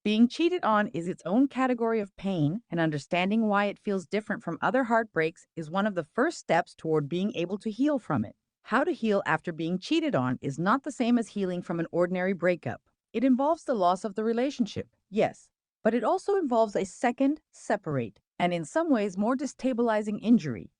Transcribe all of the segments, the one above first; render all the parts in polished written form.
Being cheated on is its own category of pain, and understanding why it feels different from other heartbreaks is one of the first steps toward being able to heal from it. How to heal after being cheated on is not the same as healing from an ordinary breakup. It involves the loss of the relationship, yes, but it also involves a second, separate, and in some ways more destabilizing injury.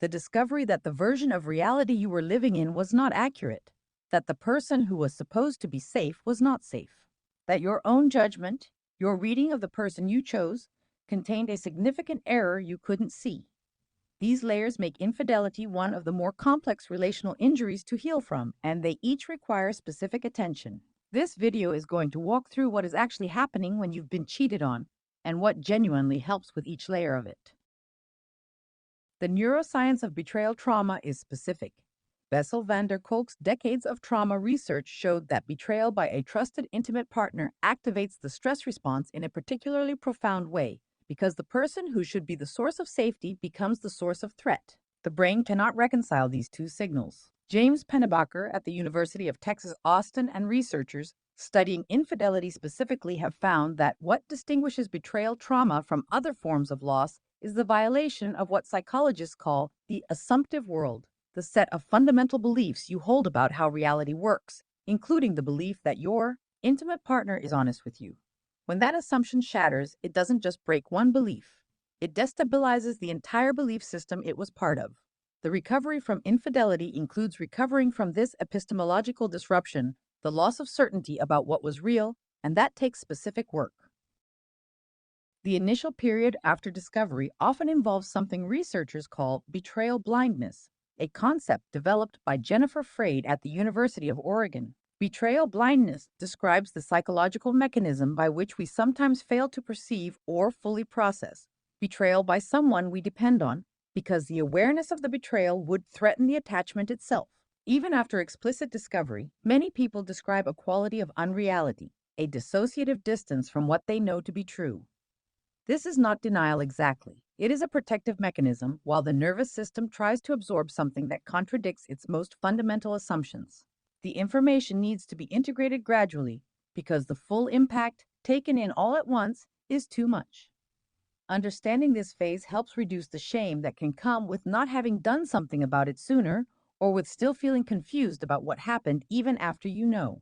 The discovery that the version of reality you were living in was not accurate, that the person who was supposed to be safe was not safe, that your own judgment, your reading of the person you chose, contained a significant error you couldn't see. These layers make infidelity one of the more complex relational injuries to heal from, and they each require specific attention. This video is going to walk through what is actually happening when you've been cheated on and what genuinely helps with each layer of it. The neuroscience of betrayal trauma is specific. Bessel van der Kolk's decades of trauma research showed that betrayal by a trusted intimate partner activates the stress response in a particularly profound way, because the person who should be the source of safety becomes the source of threat. The brain cannot reconcile these two signals. James Pennebaker at the University of Texas Austin and researchers studying infidelity specifically have found that what distinguishes betrayal trauma from other forms of loss is the violation of what psychologists call the assumptive world, the set of fundamental beliefs you hold about how reality works, including the belief that your intimate partner is honest with you. When that assumption shatters, it doesn't just break one belief. It destabilizes the entire belief system it was part of. The recovery from infidelity includes recovering from this epistemological disruption, the loss of certainty about what was real, and that takes specific work. The initial period after discovery often involves something researchers call betrayal blindness, a concept developed by Jennifer Freyd at the University of Oregon. Betrayal blindness describes the psychological mechanism by which we sometimes fail to perceive or fully process betrayal by someone we depend on, because the awareness of the betrayal would threaten the attachment itself. Even after explicit discovery, many people describe a quality of unreality, a dissociative distance from what they know to be true. This is not denial exactly. It is a protective mechanism while the nervous system tries to absorb something that contradicts its most fundamental assumptions. The information needs to be integrated gradually because the full impact, taken in all at once, is too much. Understanding this phase helps reduce the shame that can come with not having done something about it sooner, or with still feeling confused about what happened even after you know.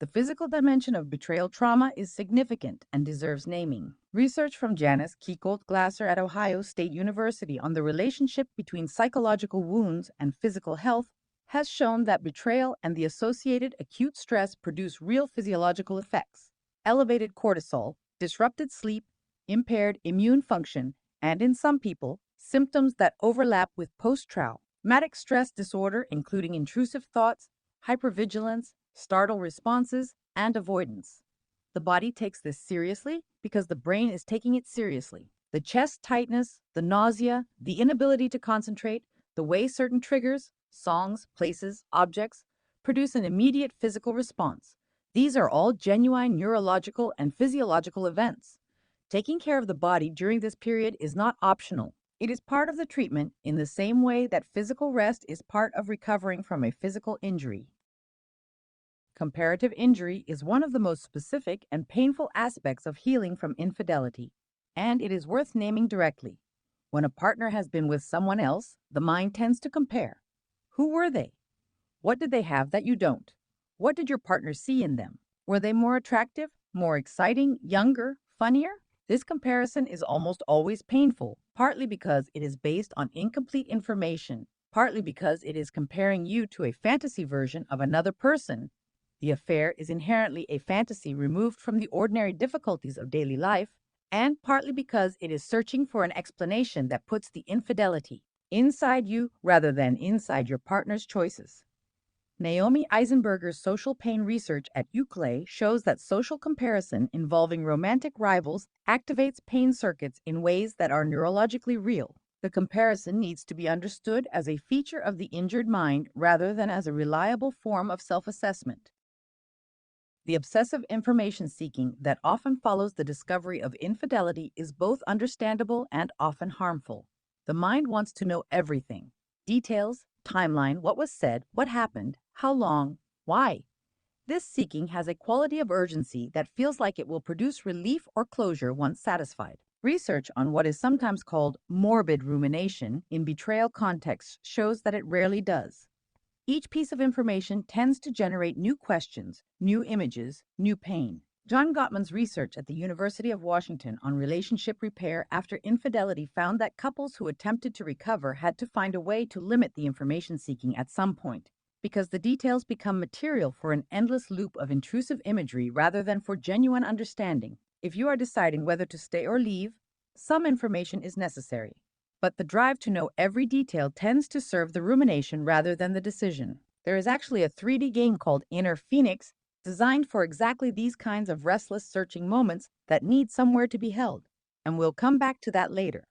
The physical dimension of betrayal trauma is significant and deserves naming. Research from Janice Kiecolt-Glaser at Ohio State University on the relationship between psychological wounds and physical health has shown that betrayal and the associated acute stress produce real physiological effects: elevated cortisol, disrupted sleep, impaired immune function, and in some people, symptoms that overlap with post-traumatic stress disorder, including intrusive thoughts, hypervigilance, startle responses, and avoidance. The body takes this seriously because the brain is taking it seriously. The chest tightness, the nausea, the inability to concentrate, the way certain triggers, songs, places, objects, produce an immediate physical response. These are all genuine neurological and physiological events. Taking care of the body during this period is not optional. It is part of the treatment in the same way that physical rest is part of recovering from a physical injury. Comparative injury is one of the most specific and painful aspects of healing from infidelity, and it is worth naming directly. When a partner has been with someone else, the mind tends to compare. Who were they? What did they have that you don't? What did your partner see in them? Were they more attractive, more exciting, younger, funnier? This comparison is almost always painful, partly because it is based on incomplete information, partly because it is comparing you to a fantasy version of another person. The affair is inherently a fantasy removed from the ordinary difficulties of daily life, and partly because it is searching for an explanation that puts the infidelity inside you rather than inside your partner's choices. Naomi Eisenberger's social pain research at UCLA shows that social comparison involving romantic rivals activates pain circuits in ways that are neurologically real. The comparison needs to be understood as a feature of the injured mind rather than as a reliable form of self-assessment. The obsessive information seeking that often follows the discovery of infidelity is both understandable and often harmful. The mind wants to know everything: details, timeline, what was said, what happened, how long, why. This seeking has a quality of urgency that feels like it will produce relief or closure once satisfied. Research on what is sometimes called morbid rumination in betrayal contexts shows that it rarely does. Each piece of information tends to generate new questions, new images, new pain. John Gottman's research at the University of Washington on relationship repair after infidelity found that couples who attempted to recover had to find a way to limit the information seeking at some point, because the details become material for an endless loop of intrusive imagery rather than for genuine understanding. If you are deciding whether to stay or leave, some information is necessary. But the drive to know every detail tends to serve the rumination rather than the decision. There is actually a 3D game called Inner Phoenix designed for exactly these kinds of restless searching moments that need somewhere to be held, and we'll come back to that later.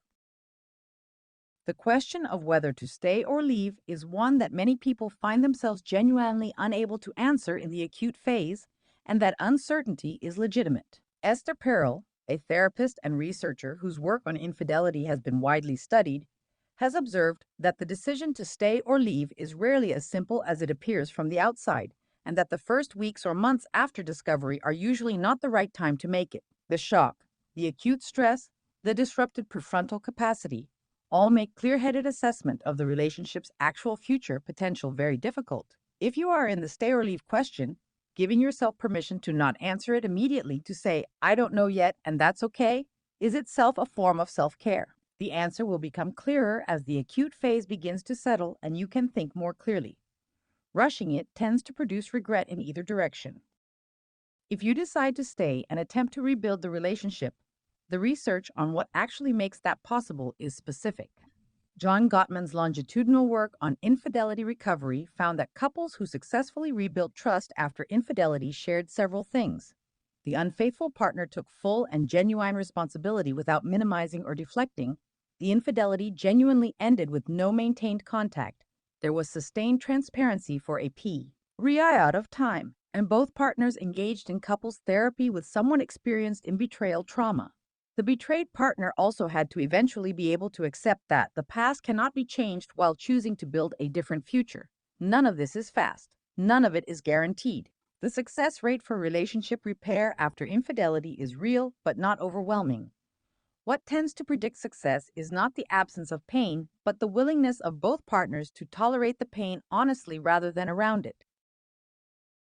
The question of whether to stay or leave is one that many people find themselves genuinely unable to answer in the acute phase, and that uncertainty is legitimate. Esther Perel, a therapist and researcher whose work on infidelity has been widely studied, has observed that the decision to stay or leave is rarely as simple as it appears from the outside, and that the first weeks or months after discovery are usually not the right time to make it. The shock, the acute stress, the disrupted prefrontal capacity all make clear-headed assessment of the relationship's actual future potential very difficult. If you are in the stay or leave question, giving yourself permission to not answer it immediately, to say, "I don't know yet, and that's okay," is itself a form of self-care. The answer will become clearer as the acute phase begins to settle and you can think more clearly. Rushing it tends to produce regret in either direction. If you decide to stay and attempt to rebuild the relationship, the research on what actually makes that possible is specific. John Gottman's longitudinal work on infidelity recovery found that couples who successfully rebuilt trust after infidelity shared several things. The unfaithful partner took full and genuine responsibility without minimizing or deflecting. The infidelity genuinely ended with no maintained contact. There was sustained transparency for a period of time, and both partners engaged in couples therapy with someone experienced in betrayal trauma. The betrayed partner also had to eventually be able to accept that the past cannot be changed while choosing to build a different future. None of this is fast. None of it is guaranteed. The success rate for relationship repair after infidelity is real but not overwhelming. What tends to predict success is not the absence of pain, but the willingness of both partners to tolerate the pain honestly rather than around it.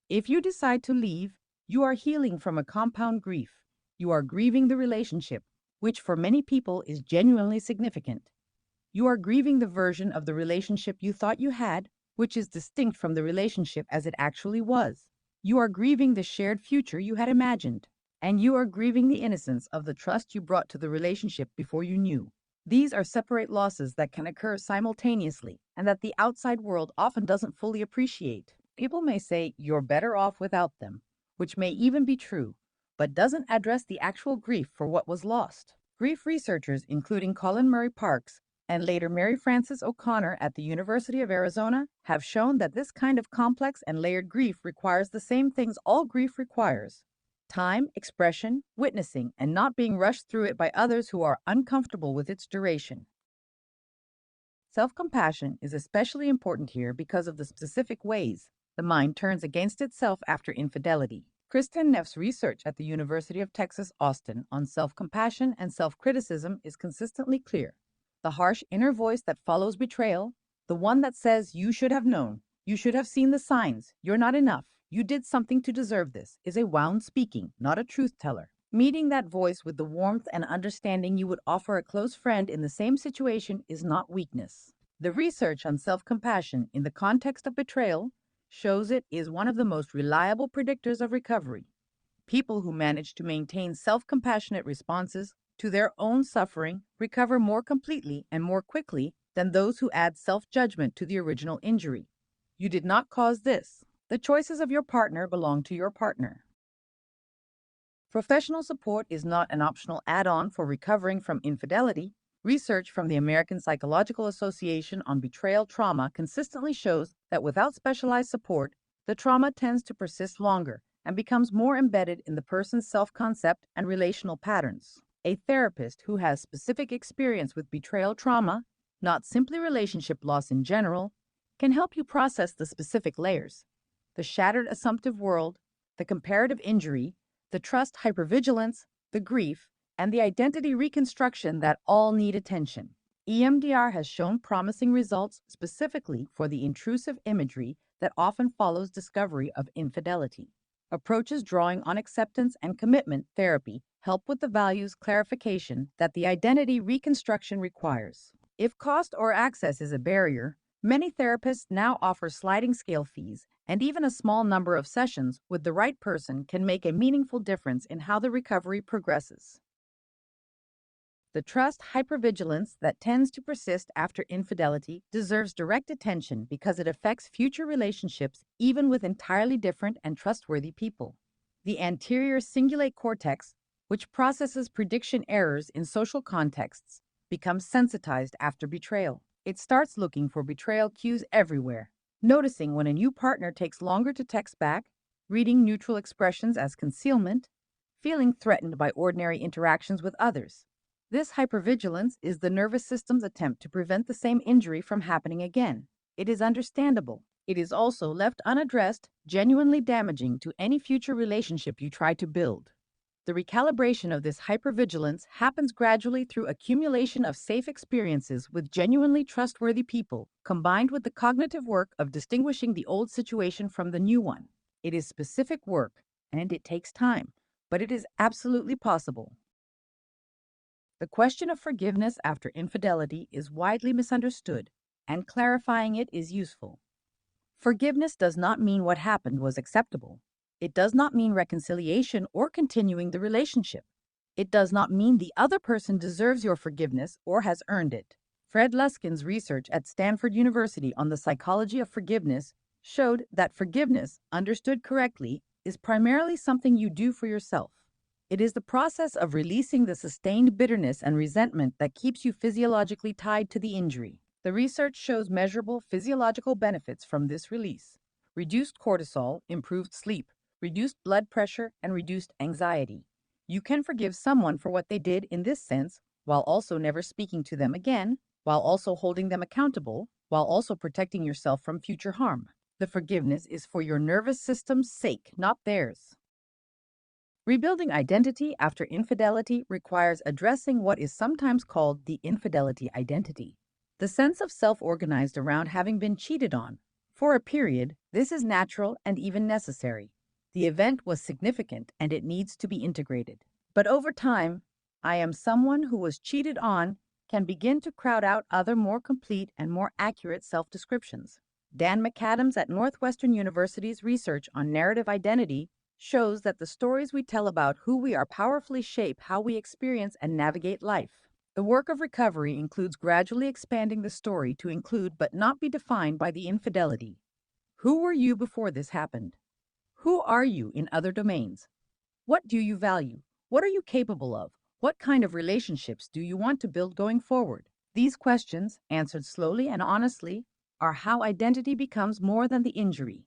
If you decide to leave, you are healing from a compound grief. You are grieving the relationship, which for many people is genuinely significant. You are grieving the version of the relationship you thought you had, which is distinct from the relationship as it actually was. You are grieving the shared future you had imagined, and you are grieving the innocence of the trust you brought to the relationship before you knew. These are separate losses that can occur simultaneously and that the outside world often doesn't fully appreciate. People may say you're better off without them, which may even be true, but doesn't address the actual grief for what was lost. Grief researchers, including Colin Murray Parks and later Mary Frances O'Connor at the University of Arizona, have shown that this kind of complex and layered grief requires the same things all grief requires: time, expression, witnessing, and not being rushed through it by others who are uncomfortable with its duration. Self-compassion is especially important here because of the specific ways the mind turns against itself after infidelity. Kristen Neff's research at the University of Texas, Austin on self-compassion and self-criticism is consistently clear. The harsh inner voice that follows betrayal, the one that says you should have known, you should have seen the signs, you're not enough, you did something to deserve this, is a wound speaking, not a truth teller. Meeting that voice with the warmth and understanding you would offer a close friend in the same situation is not weakness. The research on self-compassion in the context of betrayal shows it is one of the most reliable predictors of recovery. People who manage to maintain self-compassionate responses to their own suffering recover more completely and more quickly than those who add self-judgment to the original injury. You did not cause this. The choices of your partner belong to your partner. Professional support is not an optional add-on for recovering from infidelity. Research from the American Psychological Association on betrayal trauma consistently shows that without specialized support, the trauma tends to persist longer and becomes more embedded in the person's self-concept and relational patterns. A therapist who has specific experience with betrayal trauma, not simply relationship loss in general, can help you process the specific layers. the shattered assumptive world, the comparative injury, the trust hypervigilance, the grief, and the identity reconstruction that all need attention. EMDR has shown promising results specifically for the intrusive imagery that often follows discovery of infidelity. Approaches drawing on acceptance and commitment therapy help with the values clarification that the identity reconstruction requires. If cost or access is a barrier, many therapists now offer sliding scale fees, and even a small number of sessions with the right person can make a meaningful difference in how the recovery progresses. The trust hypervigilance that tends to persist after infidelity deserves direct attention because it affects future relationships even with entirely different and trustworthy people. The anterior cingulate cortex, which processes prediction errors in social contexts, becomes sensitized after betrayal. It starts looking for betrayal cues everywhere, noticing when a new partner takes longer to text back, reading neutral expressions as concealment, feeling threatened by ordinary interactions with others. This hypervigilance is the nervous system's attempt to prevent the same injury from happening again. It is understandable. It is also left unaddressed, genuinely damaging to any future relationship you try to build. The recalibration of this hypervigilance happens gradually through accumulation of safe experiences with genuinely trustworthy people, combined with the cognitive work of distinguishing the old situation from the new one. It is specific work, and it takes time, but it is absolutely possible. The question of forgiveness after infidelity is widely misunderstood, and clarifying it is useful. Forgiveness does not mean what happened was acceptable. It does not mean reconciliation or continuing the relationship. It does not mean the other person deserves your forgiveness or has earned it. Fred Luskin's research at Stanford University on the psychology of forgiveness showed that forgiveness, understood correctly, is primarily something you do for yourself. It is the process of releasing the sustained bitterness and resentment that keeps you physiologically tied to the injury. The research shows measurable physiological benefits from this release: reduced cortisol, improved sleep, reduced blood pressure, and reduced anxiety. You can forgive someone for what they did in this sense, while also never speaking to them again, while also holding them accountable, while also protecting yourself from future harm. The forgiveness is for your nervous system's sake, not theirs. Rebuilding identity after infidelity requires addressing what is sometimes called the infidelity identity, the sense of self-organized around having been cheated on. For a period, this is natural and even necessary. The event was significant and it needs to be integrated. But over time, "I am someone who was cheated on" can begin to crowd out other more complete and more accurate self-descriptions. Dan McAdams at Northwestern University's research on narrative identity shows that the stories we tell about who we are powerfully shape how we experience and navigate life. The work of recovery includes gradually expanding the story to include but not be defined by the infidelity. Who were you before this happened? Who are you in other domains? What do you value? What are you capable of? What kind of relationships do you want to build going forward? These questions, answered slowly and honestly, are how identity becomes more than the injury.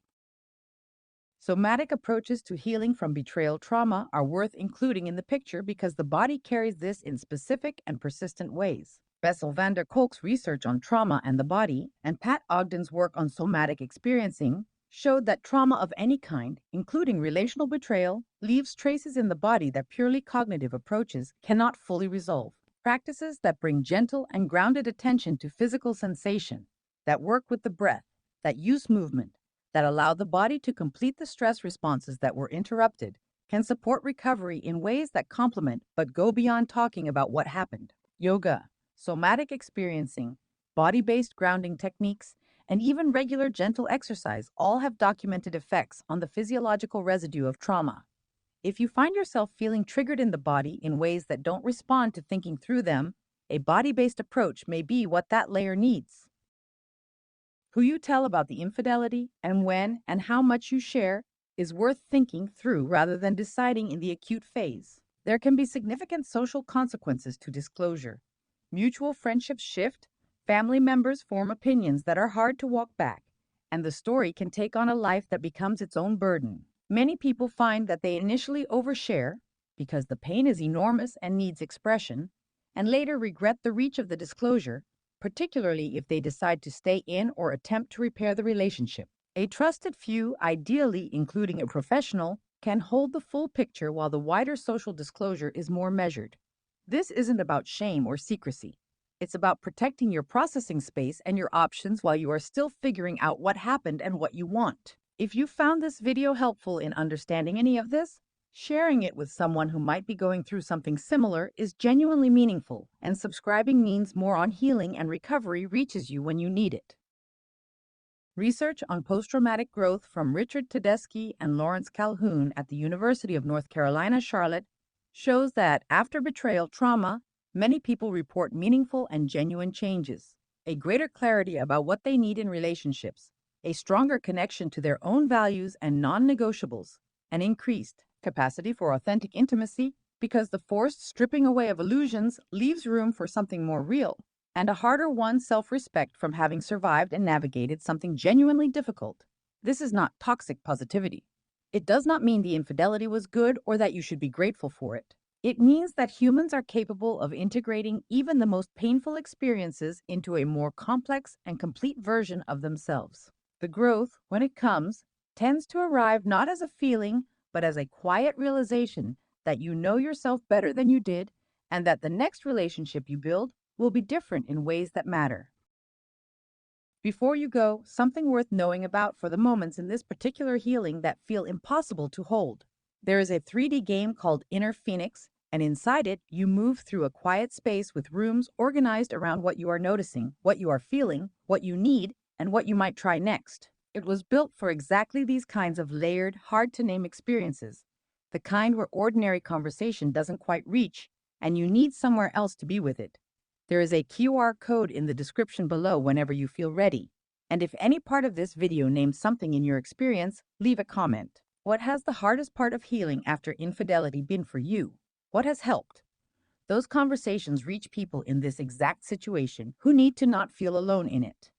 Somatic approaches to healing from betrayal trauma are worth including in the picture because the body carries this in specific and persistent ways. Bessel van der Kolk's research on trauma and the body, and Pat Ogden's work on somatic experiencing, showed that trauma of any kind, including relational betrayal, leaves traces in the body that purely cognitive approaches cannot fully resolve. Practices that bring gentle and grounded attention to physical sensation, that work with the breath, that use movement, that allow the body to complete the stress responses that were interrupted, can support recovery in ways that complement but go beyond talking about what happened. Yoga, somatic experiencing, body-based grounding techniques, and even regular gentle exercise all have documented effects on the physiological residue of trauma. If you find yourself feeling triggered in the body in ways that don't respond to thinking through them, a body-based approach may be what that layer needs. Who you tell about the infidelity and when and how much you share is worth thinking through rather than deciding in the acute phase. There can be significant social consequences to disclosure. Mutual friendships shift, family members form opinions that are hard to walk back, and the story can take on a life that becomes its own burden. Many people find that they initially overshare because the pain is enormous and needs expression, and later regret the reach of the disclosure, particularly if they decide to stay in or attempt to repair the relationship. A trusted few, ideally including a professional, can hold the full picture while the wider social disclosure is more measured. This isn't about shame or secrecy. It's about protecting your processing space and your options while you are still figuring out what happened and what you want. If you found this video helpful in understanding any of this, sharing it with someone who might be going through something similar is genuinely meaningful, and subscribing means more on healing and recovery reaches you when you need it. Research on post-traumatic growth from Richard Tedeschi and Lawrence Calhoun at the University of North Carolina, Charlotte, shows that after betrayal trauma, many people report meaningful and genuine changes, a greater clarity about what they need in relationships, a stronger connection to their own values and non-negotiables, an increased capacity for authentic intimacy because the forced stripping away of illusions leaves room for something more real, and a harder-won self-respect from having survived and navigated something genuinely difficult. This is not toxic positivity. It does not mean the infidelity was good or that you should be grateful for it. It means that humans are capable of integrating even the most painful experiences into a more complex and complete version of themselves. The growth, when it comes, tends to arrive not as a feeling, but as a quiet realization that you know yourself better than you did, and that the next relationship you build will be different in ways that matter. Before you go, something worth knowing about for the moments in this particular healing that feel impossible to hold. There is a 3D game called Inner Phoenix, and inside it, you move through a quiet space with rooms organized around what you are noticing, what you are feeling, what you need, and what you might try next. It was built for exactly these kinds of layered, hard-to-name experiences, the kind where ordinary conversation doesn't quite reach, and you need somewhere else to be with it. There is a QR code in the description below whenever you feel ready. And if any part of this video names something in your experience, leave a comment. What has the hardest part of healing after infidelity been for you? What has helped? Those conversations reach people in this exact situation who need to not feel alone in it.